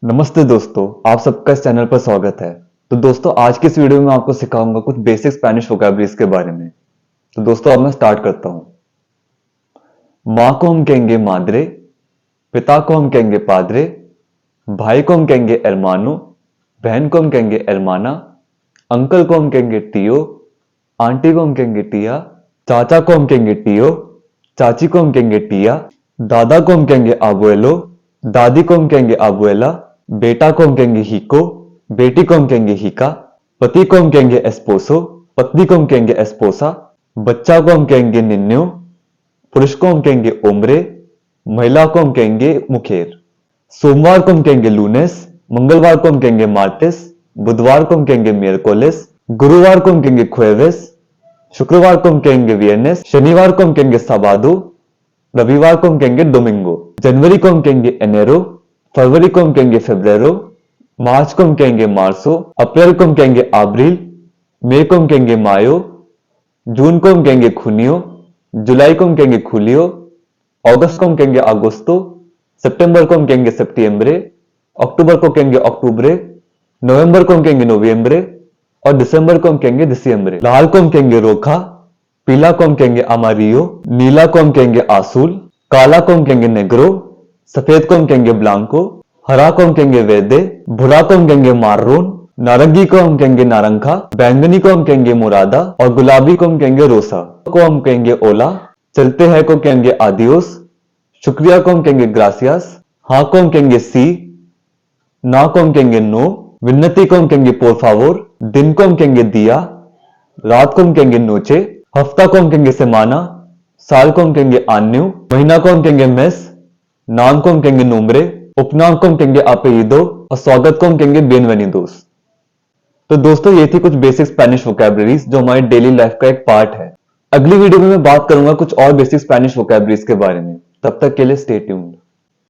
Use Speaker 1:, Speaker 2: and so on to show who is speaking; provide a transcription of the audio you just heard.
Speaker 1: नमस्ते दोस्तों, आप सबका इस चैनल पर स्वागत है। तो दोस्तों, आज की इस वीडियो में आपको सिखाऊंगा कुछ बेसिक स्पेनिश वोकैबुलरीज के बारे में। तो दोस्तों, अब मैं स्टार्ट करता हूं। माँ को हम कहेंगे माद्रे, पिता को हम कहेंगे पाद्रे, भाई को हम कहेंगे एरमानो, बहन को हम कहेंगे एरमाना, अंकल को हम कहेंगे टियो, आंटी को हम कहेंगे टिया, चाचा को हम कहेंगे टियो, चाची को हम कहेंगे टिया, दादा को हम कहेंगे आबुएलो, दादी को हम कहेंगे आबुएला, बेटा को हम कहेंगे हिको, बेटी को हम कहेंगे हिका, पति को हम कहेंगे एस्पोसो, पत्नी को हम कहेंगे एस्पोसा, बच्चा को हम कहेंगे निन्यो, पुरुष को हम कहेंगे ओम्रे, महिला को हम कहेंगे मुखेर। सोमवार को हम कहेंगे लूनेस, मंगलवार को हम कहेंगे मार्टेस, बुधवार को हम कहेंगे मियरकोलेस, गुरुवार को हम कहेंगे खुएवेस, शुक्रवार को हम कहेंगे वियरनेस, शनिवार को हम कहेंगे साबादो, रविवार को हम कहेंगे डोमिंगो। जनवरी को हम कहेंगे एनेरो, फरवरी को हम कहेंगे फेब्रेरो, मार्च को हम कहेंगे मार्सो, अप्रैल को हम कहेंगे अब्रिल, मई को हम कहेंगे मायो, जून को हम कहेंगे खुनियो, जुलाई को हम कहेंगे खुलियो, अगस्त को हम कहेंगे अगोस्तो, सितंबर को हम कहेंगे सेप्टिएम्बरे, अक्टूबर को कहेंगे अक्टूबरे, नवंबर को हम कहेंगे नोवेम्बरे और दिसंबर को हम कहेंगे दिसंबरे। लाल को हम कहेंगे रोखा, पीला को हम कहेंगे अमारियो, नीला को हम कहेंगे आसूल, काला को हम कहेंगे नेग्रो, सफेद को हम कहेंगे ब्लांको, हरा को हम कहेंगे वेदे, भूरा को हम कहेंगे मार्रोन, नारंगी को हम कहेंगे नारंगा, बैंगनी को हम कहेंगे मुरादा और गुलाबी को हम कहेंगे रोसा। को हम कहेंगे ओला, चलते हैं को कहेंगे आदियोस, शुक्रिया को हम कहेंगे ग्रासियास, हाँ को हम कहेंगे सी, ना को हम कहेंगे नो, विन्नति को हम कहेंगे पोर फावोर, दिन को हम कहेंगे दिया, रात को हम कहेंगे नोचे, हफ्ता को हम कहेंगे सेमाना, साल को हम कहेंगे आन्यू, महीना को हम कहेंगे मेस, नाम को हम कहेंगे नोम्रे, उपनाम को हम कहेंगे अपेइदो और स्वागत को हम कहेंगे बिenvenidos। तो दोस्तों, ये थी कुछ बेसिक स्पेनिश वोकैबुलरीज जो हमारी डेली लाइफ का एक पार्ट है। अगली वीडियो में मैं बात करूंगा कुछ और बेसिक स्पेनिश वोकैबुलरीज के बारे में। तब तक के लिए स्टे ट्यून्ड।